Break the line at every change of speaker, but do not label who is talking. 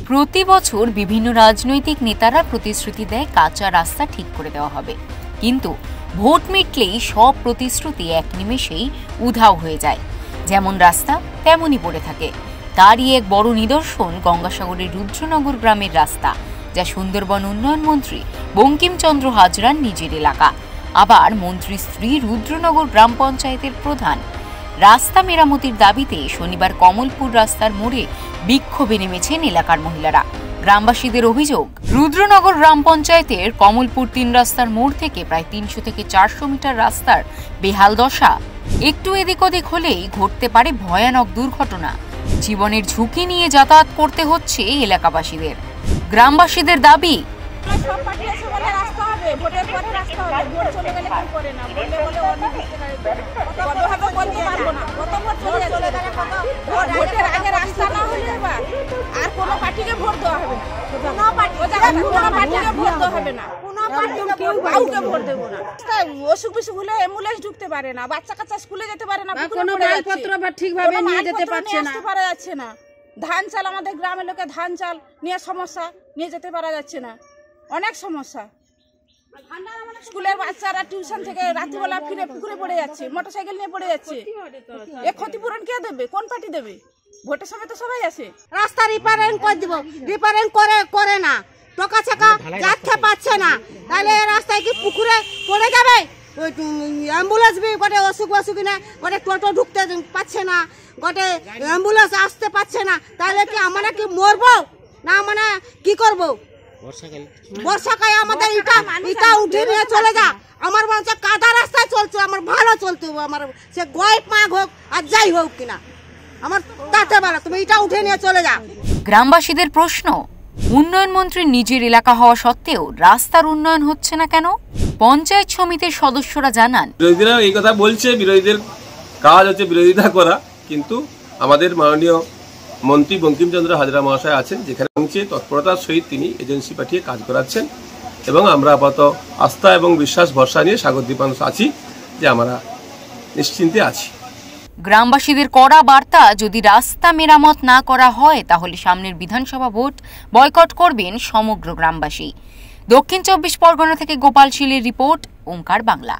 প্রতি বছর বিভিন্ন রাজনৈতিক নেতারা প্রতিশ্রুতি দেয় কাঁচা রাস্তা ঠিক করে দেওয়া হবে, কিন্তু ভোট মিটলেই সব প্রতিশ্রুতি এক নিমেষেই উধাও হয়ে যায়। যেমন রাস্তা তেমনই পড়ে থাকে। তারই এক বড় নিদর্শন গঙ্গাসাগরের রুদ্রনগর গ্রামের রাস্তা, যা সুন্দরবন উন্নয়ন মন্ত্রী বঙ্কিমচন্দ্র হাজরার নিজের এলাকা, আবার মন্ত্রীর স্ত্রী রুদ্রনগর গ্রাম পঞ্চায়েতের প্রধান। রাস্তা মেরামতির দাবিতে শনিবার কমলপুর রাস্তার মোড়ে বিক্ষোভে নেমেছেন এলাকার মহিলারা। গ্রামবাসীদের অভিযোগ, রুদ্রনগর গ্রাম পঞ্চায়েতের কমলপুর ৩ রাস্তার মোড় থেকে প্রায় ৩০০ থেকে ৪০০ মিটার রাস্তার বেহাল দশা। একটু এদিক ওদিক হলেই ঘটতে পারে ভয়ানক দুর্ঘটনা। জীবনের ঝুঁকি নিয়ে যাতায়াত করতে হচ্ছে এলাকাবাসীদের। গ্রামবাসীদের দাবি,
অসুখ বিসুখ হলে অ্যাম্বুলেন্স ঢুকতে পারে না, বাচ্চা কাচ্চা স্কুলে যেতে পারে না,
কোনো মালপত্র ঠিকভাবে নিয়ে যেতে পারছে
না। ধান চাল, আমাদের গ্রামের লোকে ধান চাল নিয়ে সমস্যা, নিয়ে যেতে পারা যাচ্ছে না, অনেক সমস্যা। স্কুলের বাচ্চারা টিউশন থেকে রাত্রিবেলা ফিরে পুকুরে পড়ে যাচ্ছে, মোটরসাইকেল নিয়ে পড়ে যাচ্ছে। এ ক্ষতিপূরণ কে দেবে? কোন পার্টি দেবে? ভোটের সময় তো সবাই আসে।
রাস্তা রিপেয়ারিং করে দিব, রিপেয়ারিং করে না, টাকা ছাকা যাচ্ছে পাচ্ছে না, তাহলে রাস্তায় কি পুকুরে পড়ে যাবে? ওই অ্যাম্বুলেন্স বি গোটে অসুখ না, গোটে টোটো ঢুকতে পারছে না, গোটে অ্যাম্বুলেন্স আসতে পারছে না, তাহলে কি আমরা কি মরবো না? মানে কি করবো? বর্ষাকালে আমাদের ইটা উঠে নিয়ে চলে যা। আমার মানুষ কাদা রাস্তায় চলছে, আমার ভালো চলতে হবে, আমার সে গয়েব মাগ হোক আর যাই হোক কিনা, আমার তাতে ভালো, তুমি ইটা উঠে নিয়ে চলে যা।
গ্রামবাসীদের প্রশ্ন, উন্নয়ন মন্ত্রীর নিজের এলাকা হওয়া সত্ত্বেও রাস্তার উন্নয়ন হচ্ছে না কেন? পঞ্চায়েত সমিতির সদস্যরা জানান,
বিরোধীরা এই কথা বলছে, বিরোধীদের কাজ হচ্ছে বিরোধিতা করা, কিন্তু আমাদের মাননীয় মন্ত্রী বঙ্কিমচন্দ্র হাজরা মহাশয় আছেন, যেখানে তৎপরতার সহিত তিনি এজেন্সি পাঠিয়ে কাজ করাচ্ছেন, এবং আমরা আপাতত আস্থা এবং বিশ্বাস ভরসা নিয়ে সাগর দ্বীপাংশ আছি যে আমরা নিশ্চিন্তে আছি।
গ্রামবাসীদের কড়া বার্তা, যদি রাস্তা মেরামত না করা হয় তাহলে সামনের বিধানসভা ভোট বয়কট করবেন সমগ্র গ্রামবাসী। দক্ষিণ ২৪ পরগনা থেকে গোপাল শীলের রিপোর্ট, ওঙ্কার বাংলা।